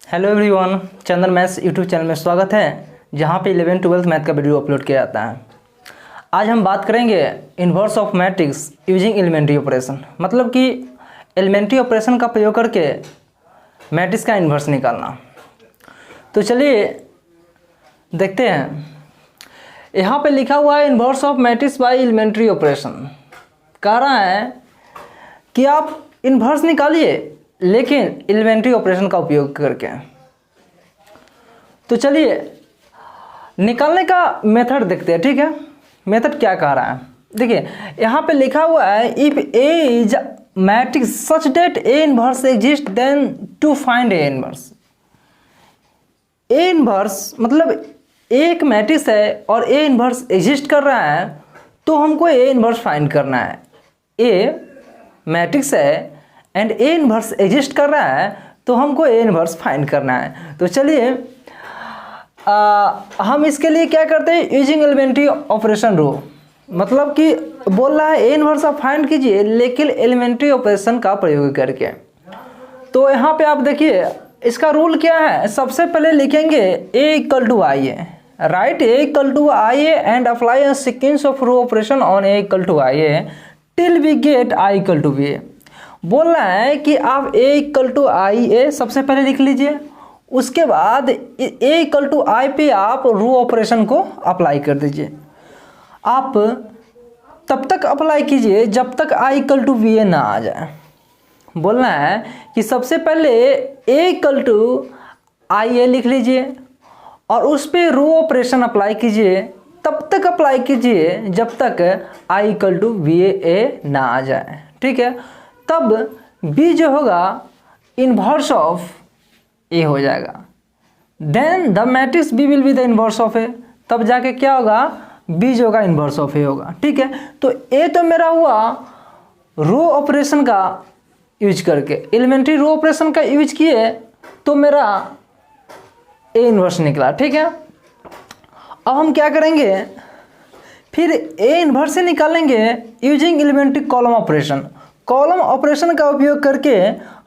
Hello everyone, चंदन maths YouTube channel में स्वागत है, जहां पे 11th 12th मैथ का वीडियो अपलोड किया जाता है। आज हम बात करेंगे inverse of matrix using elementary operation, मतलब कि एलिमेंट्री ऑपरेशन का प्रयोग करके मैट्रिक्स का इन्वर्स निकालना। तो चलिए देखते हैं। यहाँ पे लिखा हुआ है inverse of matrix by elementary operation. कह रहा है कि आप इन्वर्स निकालिए लेकिन एलिमेंट्री ऑपरेशन का उपयोग करके। तो चलिए निकालने का मेथड देखते हैं, ठीक है। मेथड क्या कह रहा है, देखिए यहाँ पे लिखा हुआ है if A is matrix such that A inverse exist then to find A inverse. A inverse मतलब एक मैट्रिक्स है और ए इनवर्स एग्जिस्ट कर रहा है, तो हमको ए इनवर्स फाइंड करना है। ए मैट्रिक्स है एंड ए इनवर्स एग्जिस्ट कर रहा है, तो हमको ए इनवर्स फाइंड करना है। तो चलिए हम इसके लिए क्या करते हैं, यूजिंग एलिमेंट्री ऑपरेशन रो, मतलब कि बोल रहा है ए इनवर्स आप फाइंड कीजिए लेकिन एलिमेंट्री ऑपरेशन का प्रयोग करके। तो यहाँ पे आप देखिए इसका रूल क्या है। सबसे पहले लिखेंगे A equal to I A, right A equal to I A and apply a sequence of row operation on A equal to I A till we get I equal to B A. बोल रहा है कि आप ए equal to I ए सबसे पहले लिख लीजिए, उसके बाद ए इक्वल टू आई पे आप रो ऑपरेशन को अप्लाई कर दीजिए। आप तब तक अप्लाई कीजिए जब तक आई इक्वल टू बी ए ना आ जाए। बोलना है कि सबसे पहले ए इक्वल टू आई ए लिख लीजिए और उस पर रो ऑपरेशन अप्लाई कीजिए, तब तक अप्लाई कीजिए जब तक आई इक्वल टू बी ए ना आ जाए, ठीक है। तब b जो होगा इन्वर्स ऑफ a हो जाएगा। Then the matrix b will be the inverse of a, तब जाके क्या होगा, b जो होगा इन्वर्स ऑफ a होगा, ठीक है। तो a तो मेरा हुआ रो ऑपरेशन का यूज करके, एलिमेंट्री रो ऑपरेशन का यूज किए तो मेरा a इन्वर्स निकला, ठीक है। अब हम क्या करेंगे, फिर a इन्वर्स से निकालेंगे using elementary column operation. Column operation का उपयोग करके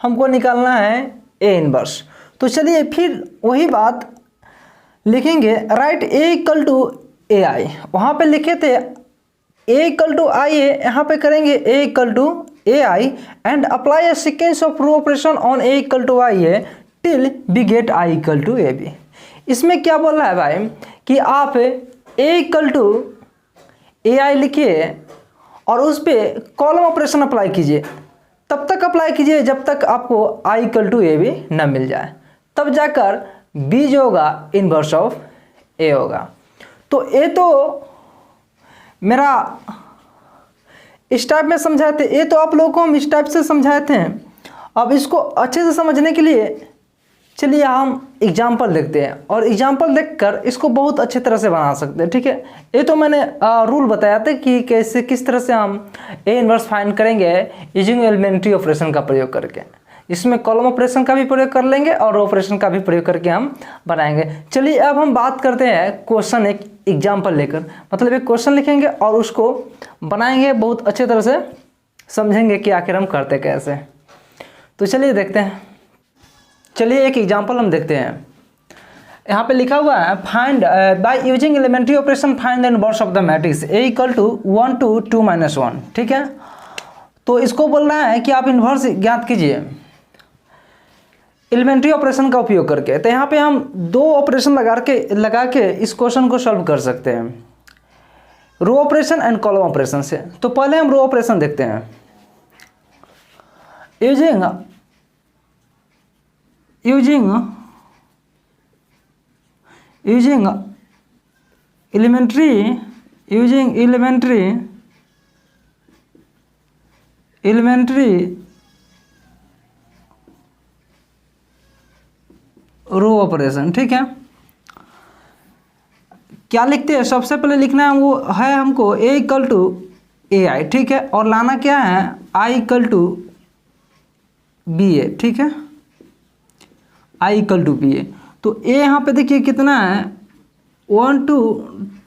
हमको निकालना है ए इनवर्स। तो चलिए फिर वही बात लिखेंगे, right A equal to A आई, वहाँ पे लिखे थे ए इक्वल टू आई ए, यहाँ पे करेंगे A equal to A I and apply a sequence of row operation on A equal to I A till we get I equal to A B. इसमें क्या बोल रहा है भाई कि आप ए इक्वल टू ए आई लिखिए और उस पर कॉलम ऑपरेशन अप्लाई कीजिए, तब तक अप्लाई कीजिए जब तक आपको आई इक्वल टू ए बी न मिल जाए, तब जाकर बी जो होगा इन्वर्स ऑफ ए होगा। तो ए तो मेरा इस टाइप में समझाए थे, ए तो आप लोगों को हम इस टाइप से समझाए थे। अब इसको अच्छे से समझने के लिए चलिए हम एग्जाम्पल देखते हैं और एग्जाम्पल देखकर इसको बहुत अच्छे तरह से बना सकते हैं, ठीक है। ये तो मैंने रूल बताया था कि कैसे किस तरह से हम ए इनवर्स फाइंड करेंगे यूजिंग एलिमेंट्री ऑपरेशन का प्रयोग करके। इसमें कॉलम ऑपरेशन का भी प्रयोग कर लेंगे और ऑपरेशन का भी प्रयोग करके हम बनाएंगे। चलिए अब हम बात करते हैं क्वेश्चन, एक एग्जाम्पल लेकर, मतलब एक क्वेश्चन लिखेंगे और उसको बनाएंगे, बहुत अच्छे तरह से समझेंगे कि आखिर हम करते कैसे। तो चलिए देखते हैं। चलिए एक एग्जांपल हम देखते हैं। यहाँ पे लिखा हुआ है find by using elementary operation find the inverse of the matrix A equal to 1 to 2 - 1, ठीक है। तो इसको बोल रहा है कि आप इन्वर्स ज्ञात कीजिए एलिमेंट्री ऑपरेशन का उपयोग करके। तो यहाँ पे हम दो ऑपरेशन लगा के इस क्वेश्चन को सॉल्व कर सकते हैं, row operation and column operation से। तो पहले हम रो ऑपरेशन देखते हैं। using elementary रो ऑपरेशन, ठीक है। क्या लिखते हैं, सबसे पहले लिखना है वो है हमको ए इक्वल टू ए आई, ठीक है, और लाना क्या है आई इक्वल टू बी ए, ठीक है, आई इक्वल टू बी ए। तो ए यहाँ पे देखिए कितना है 1 to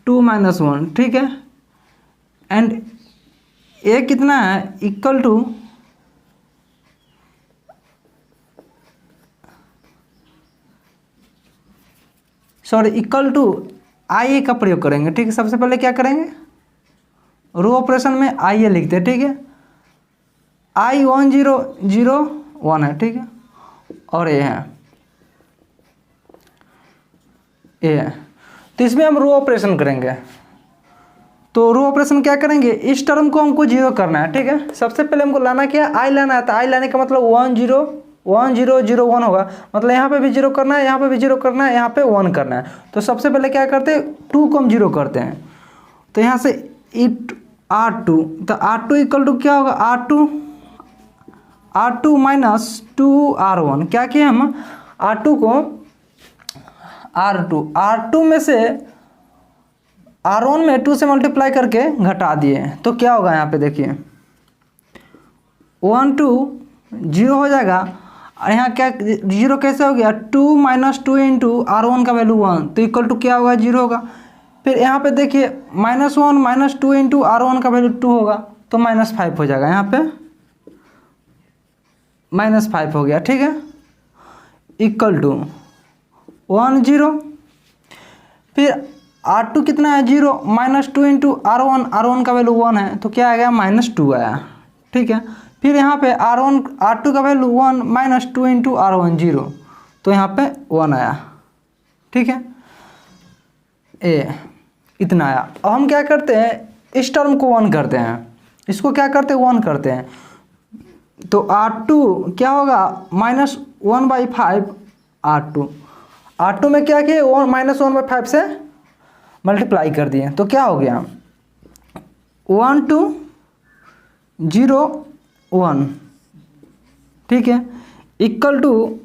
2 - 1, ठीक है, एंड ए कितना है equal to sorry equal to I A का प्रयोग करेंगे। ठीक है, सबसे पहले क्या करेंगे, रो ऑपरेशन में आई ए लिखते हैं। ठीक है, आई 1 0 0 1 है। ठीक है, और ये है ए है, तो इसमें हम रो ऑपरेशन करेंगे। तो रो ऑपरेशन क्या करेंगे, इस टर्म को हमको जीरो करना है। ठीक है, सबसे पहले हमको लाना क्या है, आई लाना है। तो आई लाने का मतलब 1 0 1 0 0 1 होगा, मतलब यहाँ पे भी जीरो करना है, यहाँ पे भी जीरो करना है, यहाँ पे 1 करना है। तो सबसे पहले क्या करते हैं, 2 को हम जीरो करते हैं। तो यहाँ से R2, तो R2 इक्वल टू क्या होगा, R2 माइनस 2R1। क्या किया हम, R2 को R2 में से R1 में 2 से मल्टीप्लाई करके घटा दिए। तो क्या होगा, यहाँ पे देखिए 1 2 0 हो जाएगा। और यहाँ क्या जीरो कैसे हो गया, 2 माइनस 2 इंटू R1 का वैल्यू 1, तो इक्वल टू क्या होगा, 0 होगा। फिर यहाँ पे देखिए -1 माइनस 2 इंटू R1 का वैल्यू 2 होगा, तो -5 हो जाएगा। यहाँ पे -5 हो गया। ठीक है, इक्वल टू 1 0। फिर R2 कितना है, 0 -2 इंटू R1 का वैल्यू 1 है, तो क्या आ गया, -2 आया। ठीक है, फिर यहाँ पे R2 का वैल्यू 1 -2 इंटू R1 0, तो यहाँ पे 1 आया। ठीक है, ए इतना आया। अब हम क्या करते हैं, इस टर्म को 1 करते हैं, इसको क्या करते हैं, 1 करते हैं। तो R2 क्या होगा, -1/5 R2 में क्या किए, -1/5 से मल्टीप्लाई कर दिए। तो क्या हो गया, 1 2 0 1। ठीक है, इक्वल टू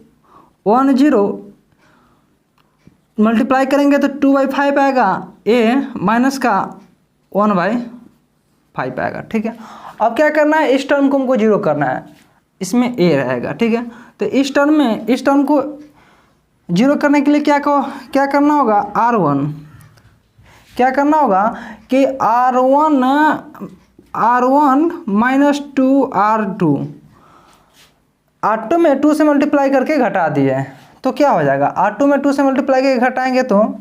1 0 मल्टीप्लाई करेंगे तो 2/5 आएगा, ए माइनस का 1/5 आएगा। ठीक है, अब क्या करना है, इस टर्म को हमको जीरो करना है, इसमें ए रहेगा। ठीक है, तो इस टर्म को जीरो करने के लिए क्या करना होगा, R1 क्या करना होगा कि R1 -2R2 में 2 से मल्टीप्लाई करके घटा दिए। तो क्या हो जाएगा, R2 में 2 से मल्टीप्लाई करके घटाएंगे तो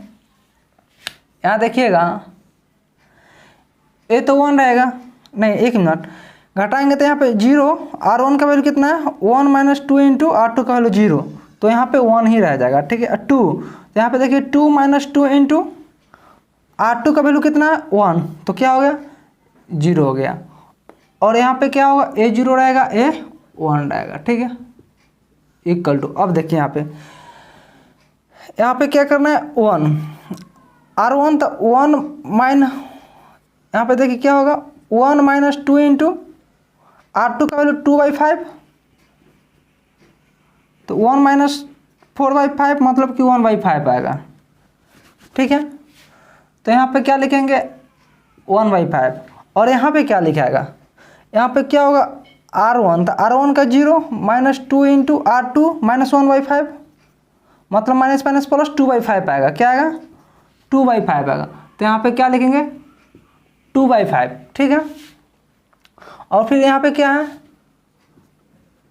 यहाँ देखिएगा ए तो 1 रहेगा, नहीं 1 मिनट, घटाएंगे तो यहाँ पे 0, R1 का वैल्यू कितना है, 1 -2 इंटू R2 का वैल्यू 0, तो यहाँ पे 1 ही रह जाएगा। ठीक है, 2, तो यहाँ पे देखिए 2 -2 इंटू R2 का वैल्यू कितना है, 1, तो क्या हो गया, 0 हो गया। और यहाँ पे क्या होगा, ए 0 रहेगा, ए 1 रहेगा। ठीक है, इक्वल टू, अब देखिए यहाँ पे क्या करना है, 1 R1 तो 1 यहाँ पे देखिए क्या होगा, 1 -2 इंटू R2 का वैल्यू 2/5, तो 1 -4/5 मतलब कि 1/5 आएगा। ठीक है, तो यहाँ पे क्या लिखेंगे, 1/5। और यहाँ पे क्या लिखाएगा, यहाँ पे क्या होगा, R1 तो R1 का 0 -2 इंटू R2 -1/5, मतलब माइनस माइनस प्लस 2/5 आएगा। क्या आएगा, 2/5 आएगा। तो यहाँ पे क्या लिखेंगे, 2/5। ठीक है, और फिर यहाँ पे क्या है,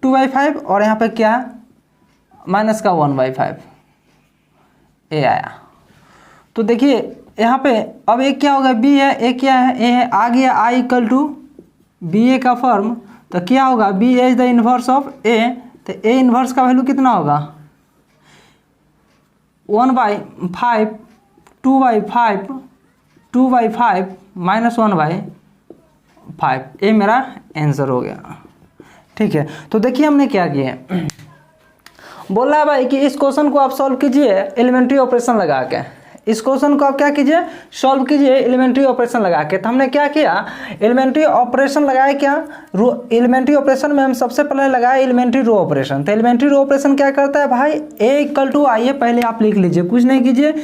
2/5, और यहाँ पे क्या है, माइनस का 1/5, ए आया। तो देखिए यहाँ पे अब एक क्या होगा, बी है, ए क्या है, ए है, आ गया I = बी ए का फॉर्म। तो क्या होगा, B is the inverse of A, तो ए इन्वर्स का वैल्यू कितना होगा, 1/5 2/5 2/5 -1/5, ये मेरा आंसर हो गया। ठीक है, तो देखिए हमने क्या किया, बोल रहा है भाई कि इस क्वेश्चन को आप सॉल्व कीजिए एलिमेंट्री ऑपरेशन लगा के। इस क्वेश्चन को आप क्या कीजिए, सॉल्व कीजिए एलिमेंट्री ऑपरेशन लगा के। तो हमने क्या किया, एलिमेंट्री ऑपरेशन लगाए, क्या एलिमेंट्री ऑपरेशन में हम सबसे पहले लगाए एलिमेंट्री रो ऑपरेशन। तो एलिमेंट्री रो ऑपरेशन क्या करता है भाई, ए = IA पहले आप लिख लीजिए, कुछ नहीं कीजिए,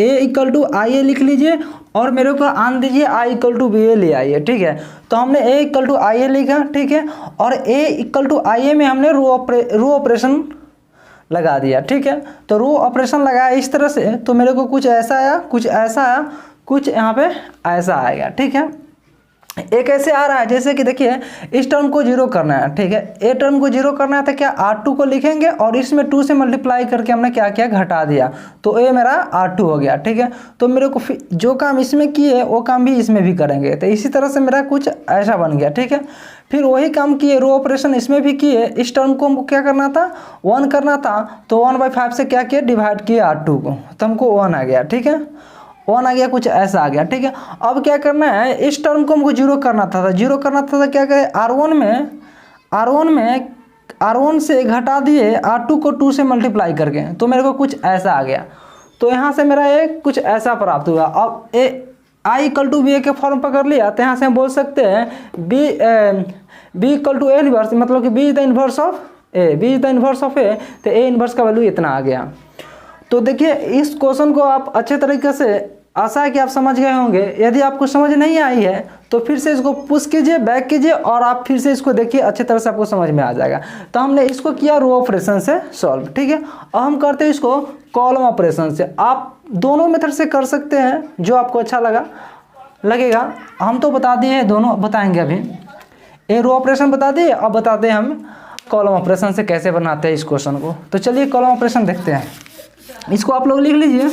ए = IA लिख लीजिए और मेरे को आन दीजिए I = BA ले आइए। ठीक है, तो हमने ए = IA लिखा। ठीक है, और ए = IA में हमने रो ऑपरेशन लगा दिया। ठीक है, तो रो ऑपरेशन लगाया इस तरह से, तो मेरे को कुछ ऐसा आया, कुछ ऐसा आया, कुछ यहाँ पे ऐसा आएगा। ठीक है, एक ऐसे आ रहा है जैसे कि देखिए इस टर्म को जीरो करना है, ठीक है, ए टर्म को जीरो करना है तो क्या R2 को लिखेंगे और इसमें 2 से मल्टीप्लाई करके हमने क्या किया, घटा दिया, तो ए मेरा R2 हो गया, ठीक है। तो मेरे को जो काम इसमें किए वो काम भी इसमें भी करेंगे, तो इसी तरह से मेरा कुछ ऐसा बन गया, ठीक है। फिर वही काम किए, रो ऑपरेशन इसमें भी किए, इस टर्म को हमको क्या करना था, 1 करना था, तो 1/5 से क्या किया, डिवाइड किया R2 को, तो हमको 1 आ गया, ठीक है, 1 आ गया, कुछ ऐसा आ गया, ठीक है। अब क्या करना है, इस टर्म को हमको जीरो करना था, जीरो करना था तो क्या करें, R1 से घटा दिए R2 को 2 से मल्टीप्लाई करके, तो मेरे को कुछ ऐसा आ गया। तो यहाँ से मेरा एक कुछ ऐसा प्राप्त हुआ। अब I = BA के फॉर्म पकड़ लिया, तो यहाँ से हम बोल सकते हैं B = A इनवर्स, मतलब कि B is the inverse of A, तो A इनवर्स का वैल्यू इतना आ गया। तो देखिए इस क्वेश्चन को आप अच्छे तरीके से, आशा है कि आप समझ गए होंगे। यदि आपको समझ नहीं आई है तो फिर से इसको पुश कीजिए, बैक कीजिए और आप फिर से इसको देखिए, अच्छी तरह से आपको समझ में आ जाएगा। तो हमने इसको किया रो ऑपरेशन से सॉल्व, ठीक है। अब हम करते हैं इसको कॉलम ऑपरेशन से। आप दोनों मेथड से कर सकते हैं, जो आपको अच्छा लगेगा। हम तो बता दिए, दोनों बताएंगे अभी। ए रो ऑपरेशन बता दिए, अब बताते हैं हम कॉलम ऑपरेशन से कैसे बनाते हैं इस क्वेश्चन को। तो चलिए कॉलम ऑपरेशन देखते हैं। इसको आप लोग लिख लीजिए।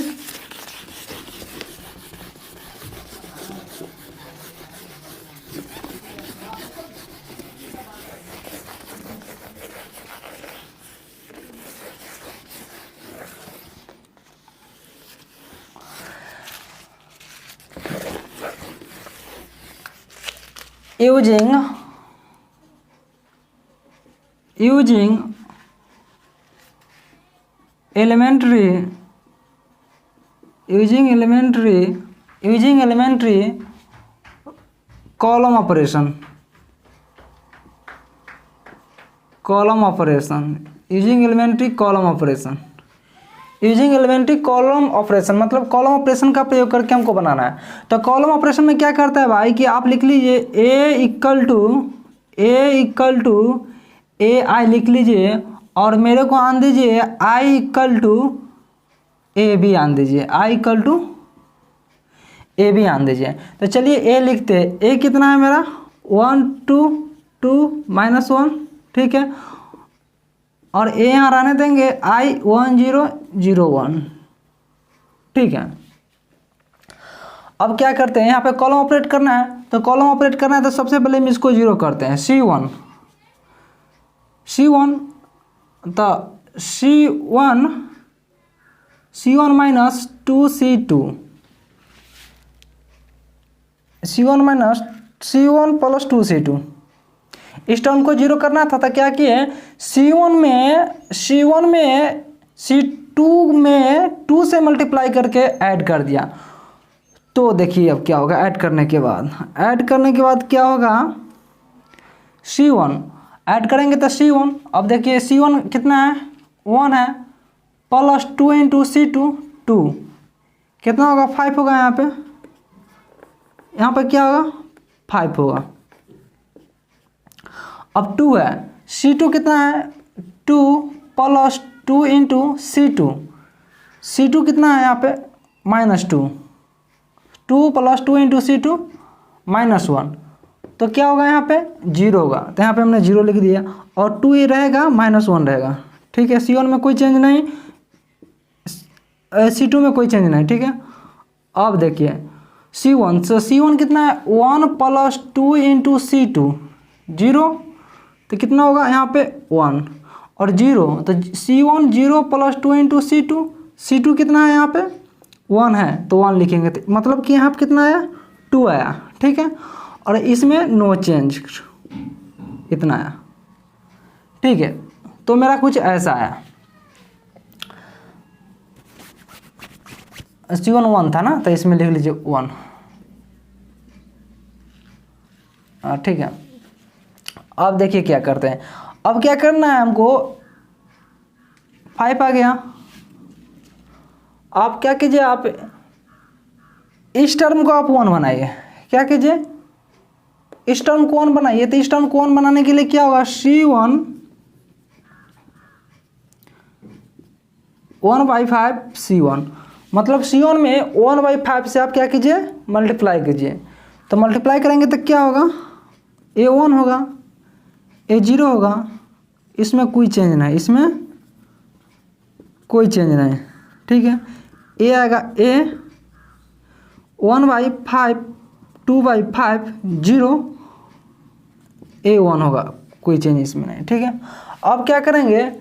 using elementary column operation, using elementary column operation मतलब कॉलम ऑपरेशन का प्रयोग करके हमको बनाना है। तो कॉलम ऑपरेशन में क्या करता है भाई कि आप लिख लीजिए A इक्वल टू AI लिख लीजिए, और मेरे को आन दीजिए I equal to A B आन दीजिए, तो चलिए A लिखते हैं। A कितना है मेरा 1 2 2 -1, ठीक है, और A यहाँ रहने देंगे I 1 0 0 1, ठीक है। अब क्या करते हैं, यहाँ पे कॉलम ऑपरेट करना है, तो कॉलम ऑपरेट करना है तो सबसे पहले हम इसको जीरो करते हैं, C1 तो C1 minus 2C2, C1 plus 2C2, इस टर्म को जीरो करना था। तो क्या किए, C1 में C2 में 2 से मल्टीप्लाई करके ऐड कर दिया। तो देखिए अब क्या होगा, ऐड करने के बाद क्या होगा, C1 ऐड करेंगे तो C1, अब देखिए C1 कितना है 1 है, प्लस 2 इंटू C2 2, कितना होगा 5 होगा, यहाँ पे क्या होगा 5 होगा। अब 2 है, C2 कितना है 2 प्लस 2 इंटू C2 कितना है यहाँ पे -2, 2 प्लस 2 इंटू C2 -1, तो क्या होगा यहाँ पे 0 होगा, तो यहाँ पे हमने 0 लिख दिया, और 2 ही रहेगा -1 रहेगा, ठीक है। C1 में कोई चेंज नहीं, C2 में कोई चेंज नहीं, ठीक है। अब देखिए C1 कितना है 1 प्लस 2 इंटू C2 0, तो कितना होगा यहाँ पे 1 और 0, तो C1 0 प्लस 2 इंटू C2 कितना है यहाँ पे 1 है, तो 1 लिखेंगे, तो मतलब कि यहाँ पे कितना आया 2 आया, ठीक है। और इसमें नो चेंज, इतना आया, ठीक है। तो मेरा कुछ ऐसा आया, C1 1 था ना, तो इसमें लिख लीजिए 1, ठीक है। अब देखिए क्या करते हैं, अब क्या करना है हमको, 5 आ गया। आप क्या कीजिए, आप इस टर्म को आप 1 बनाइए, क्या कीजिए इस टर्म को 1 बनाइए। तो इस टर्म को 1 बनाने के लिए क्या होगा, C1 1/5 C1, मतलब C1 में 1/5 से आप क्या कीजिए मल्टीप्लाई कीजिए, तो मल्टीप्लाई करेंगे तो क्या होगा, ए 1 होगा, ए 0 होगा, इसमें कोई चेंज नहीं, इसमें कोई चेंज नहीं, ठीक है। ए आएगा ए 1/5 2/5 0, ए 1 होगा, कोई चेंज इसमें नहीं, ठीक है। अब क्या करेंगे,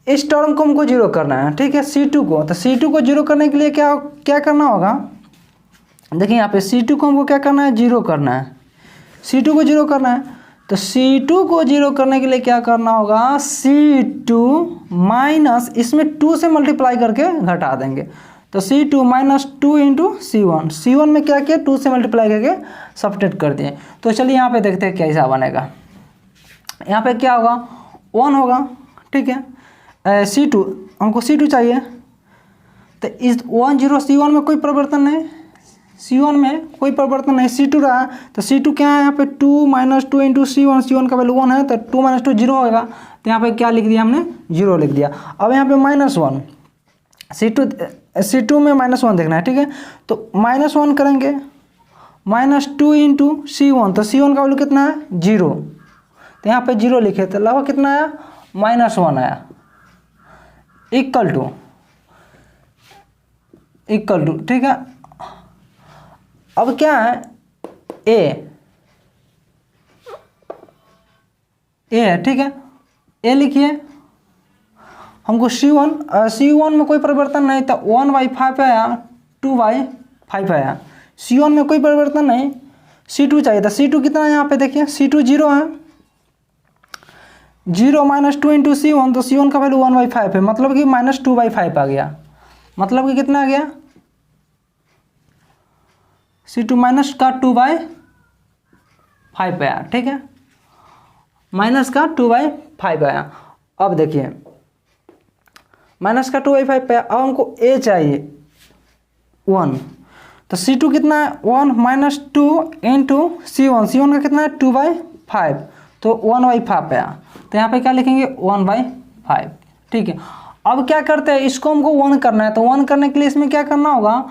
इस टर्म को हमको जीरो करना है, ठीक है, C2 को। तो C2 को जीरो करने के लिए क्या क्या करना होगा, देखिए यहाँ पे C2 को हमको क्या करना है, जीरो करना है, C2 को जीरो करना है। तो C2 को जीरो करने के लिए क्या करना होगा, C2 माइनस इसमें 2 से मल्टीप्लाई करके घटा देंगे। तो C2 minus 2 into C1, C1 में क्या किया, 2 से मल्टीप्लाई करके सब्ट्रैक्ट कर दिए। तो चलिए यहाँ पे देखते हैं कैसा बनेगा। यहाँ पे क्या होगा, 1 होगा, ठीक है। C2 हमको C2 चाहिए, तो इस 1 0 C1 में कोई परिवर्तन नहीं, C1 में कोई परिवर्तन नहीं, C2 रहा, तो C2 क्या है यहाँ पे 2 माइनस 2 इंटू C1, C1 का वैल्यू 1 है, तो 2 माइनस 2 0 होगा। तो यहाँ पे क्या लिख दिया हमने, 0 लिख दिया। अब यहाँ पे -1, C2 में -1 देखना है, ठीक है। तो -1 करेंगे, -2 इंटू C1, तो C1 का वैल्यू कितना है, 0, तो यहाँ पे 0 लिखे, तो लगभग कितना आया, -1 आया, इक्वल टू, ठीक है। अब क्या है, ए है, ठीक है, ए लिखिए। हमको C1 में कोई परिवर्तन नहीं, तो 1/5 आया, 2/5 आया, C1 में कोई परिवर्तन नहीं, C2 चाहिए था। C2 कितना है यहाँ पे देखिए, C2 0 है, 0 माइनस 2 इंटू C1, तो C1 का वैल्यू 1/5 है, मतलब कि -2/5 आ गया, मतलब कि कितना आ गया, C2 माइनस का 2/5 आया, ठीक है, माइनस का 2/5 आया। अब देखिए माइनस का 2/5 आया। अब हमको A चाहिए 1, तो C2 कितना है, 1 माइनस 2 इंटू C1 का कितना है, 2/5, तो 1/5 आया। तो यहाँ पे क्या लिखेंगे, 1/5, ठीक है। अब क्या करते हैं, इसको हमको 1 करना है, तो 1 करने के लिए इसमें क्या करना होगा,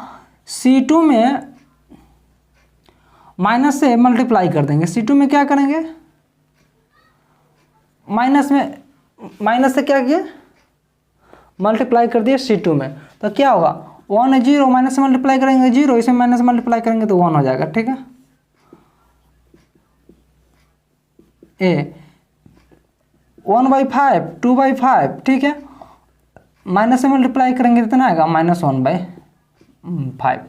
C2 में माइनस से मल्टीप्लाई कर देंगे। C2 में क्या करेंगे, माइनस से क्या किए, मल्टीप्लाई कर दिए C2 में, तो क्या होगा, 1 है 0, माइनस से मल्टीप्लाई करेंगे 0, इसमें माइनस से मल्टीप्लाई करेंगे तो 1 हो जाएगा, ठीक है। ए 1/5 2/5, ठीक है, माइनस से मल्टीप्लाई करेंगे कितना आएगा, -1/5।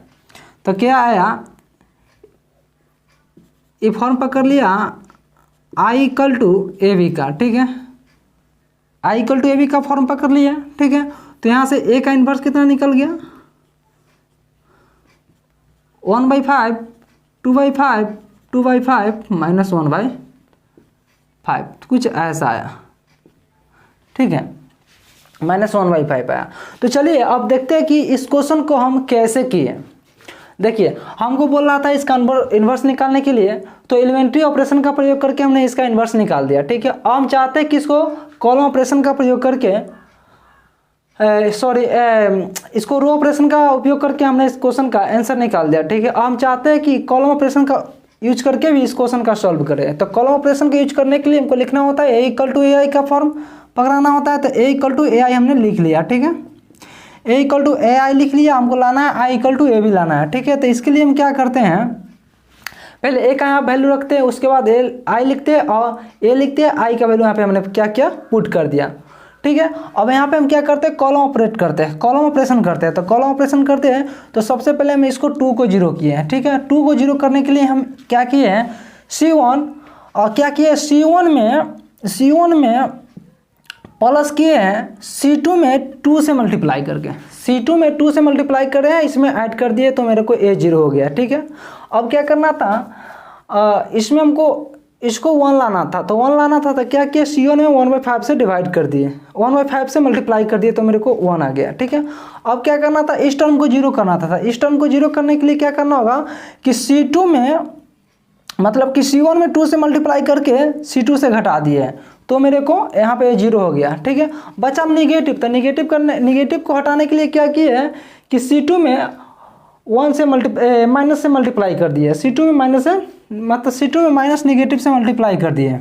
तो क्या आया, ये फॉर्म पकड़ लिया I equal to A B का, ठीक है, I equal to A B का फॉर्म पकड़ लिया, ठीक है। तो यहाँ से A का इन्वर्स कितना निकल गया, 1/5 2/5 2/5 -1/5, कुछ ऐसा आया, ठीक है, -1/5 आया। तो चलिए अब देखते हैं कि इस क्वेश्चन को हम कैसे किए। देखिए हमको बोल रहा था इसका इन्वर्स निकालने के लिए, तो एलिमेंट्री ऑपरेशन का प्रयोग करके हमने इसका इन्वर्स निकाल दिया, ठीक है। अब हम चाहते हैं कि इसको कॉलम ऑपरेशन का प्रयोग करके, इसको रो ऑपरेशन का उपयोग करके हमने इस क्वेश्चन का आंसर निकाल दिया, ठीक है। अब हम चाहते हैं कि कॉलम ऑपरेशन का यूज करके भी इस क्वेश्चन का सॉल्व करें। तो कॉलम ऑपरेशन का यूज करने के लिए हमको लिखना होता है A इक्वल टू AI का फॉर्म पकड़ाना होता है। तो A इक्वल टू AI हमने लिख लिया, ठीक है, A इक्वल टू AI लिख लिया, हमको लाना है I इक्वल टू A भी लाना है, ठीक है। तो इसके लिए हम क्या करते हैं, पहले A का यहाँ वैल्यू रखते हैं, उसके बाद I लिखते हैं और A लिखते हैं, I का वैल्यू यहाँ पे हमने क्या किया, पुट कर दिया, ठीक है। अब यहाँ पे हम क्या करते हैं, कॉलम ऑपरेट करते हैं, कॉलम ऑपरेशन करते हैं। तो कॉलम ऑपरेशन करते हैं तो सबसे पहले हम इसको 2 को 0 किए हैं, ठीक है। 2 को 0 करने के लिए हम क्या किए हैं, C1 और क्या किए, C1 में प्लस किए हैं C2 में 2 से मल्टीप्लाई करके, C2 में 2 से मल्टीप्लाई कर रहे हैं, इसमें ऐड कर दिए तो मेरे को A 0 हो गया, ठीक है। अब क्या करना था, इसमें हमको इसको 1 लाना था, तो 1 लाना था तो क्या किया, C1 में 1/5 से डिवाइड कर दिए, 1/5 से मल्टीप्लाई कर दिए तो मेरे को 1 आ गया, ठीक है। अब क्या करना था, इस टर्म को 0 करना था। इस टर्म को 0 करने के लिए क्या करना होगा कि C2 में, मतलब कि C1 में 2 से मल्टीप्लाई करके C2 से घटा दिए तो मेरे को यहाँ पे 0 हो गया, ठीक है। बचा नेगेटिव, तो नेगेटिव को हटाने के लिए क्या किए कि C2 में 1 से माइनस से मल्टीप्लाई कर दिए, C2 में माइनस है, मतलब C2 में माइनस नेगेटिव से मल्टीप्लाई कर दिए,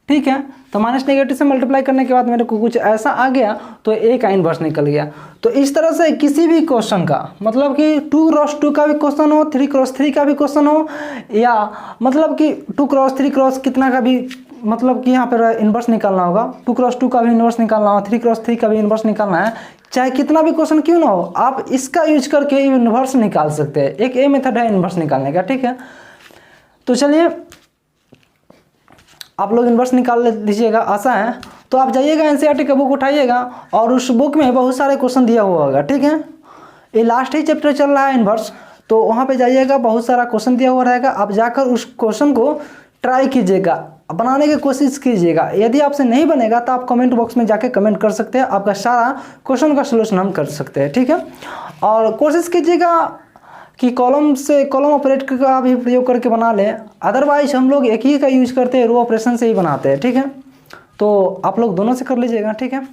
ठीक है। तो माइनस नेगेटिव से मल्टीप्लाई करने के बाद मेरे को कुछ ऐसा आ गया, तो A का इन्वर्स निकल गया। तो इस तरह से किसी भी क्वेश्चन का, मतलब कि 2x2 का भी क्वेश्चन हो, 3x3 का भी क्वेश्चन हो, या मतलब कि 2x3 कितना का भी, मतलब कि यहाँ पर इन्वर्स निकालना होगा, 2x2 का भी इन्वर्स निकालना होगा, 3x3 का भी इन्वर्स निकालना है, चाहे कितना भी क्वेश्चन क्यों ना हो, आप इसका यूज करके इन्वर्स निकाल सकते हैं। एक ये मेथड है इन्वर्स निकालने का, ठीक है। तो चलिए आप लोग इन्वर्स निकाल लीजिएगा, आसान है। तो आप जाइएगा एनसीईआरटी का बुक उठाइएगा और उस बुक में बहुत सारे क्वेश्चन दिया हुआ होगा, ठीक है। ये लास्ट ही चैप्टर चल रहा है इन्वर्स, तो वहाँ पे जाइएगा, बहुत सारा क्वेश्चन दिया हुआ रहेगा, आप जाकर उस क्वेश्चन को ट्राई कीजिएगा, बनाने की कोशिश कीजिएगा। यदि आपसे नहीं बनेगा तो आप कमेंट बॉक्स में जाके कमेंट कर सकते हैं, आपका सारा क्वेश्चन का सलूशन हम कर सकते हैं, ठीक है। और कोशिश कीजिएगा कि कॉलम ऑपरेटर का भी प्रयोग करके बना लें, अदरवाइज हम लोग एक ही का यूज करते हैं, रो ऑपरेशन से ही बनाते हैं, ठीक है। तो आप लोग दोनों से कर लीजिएगा, ठीक है।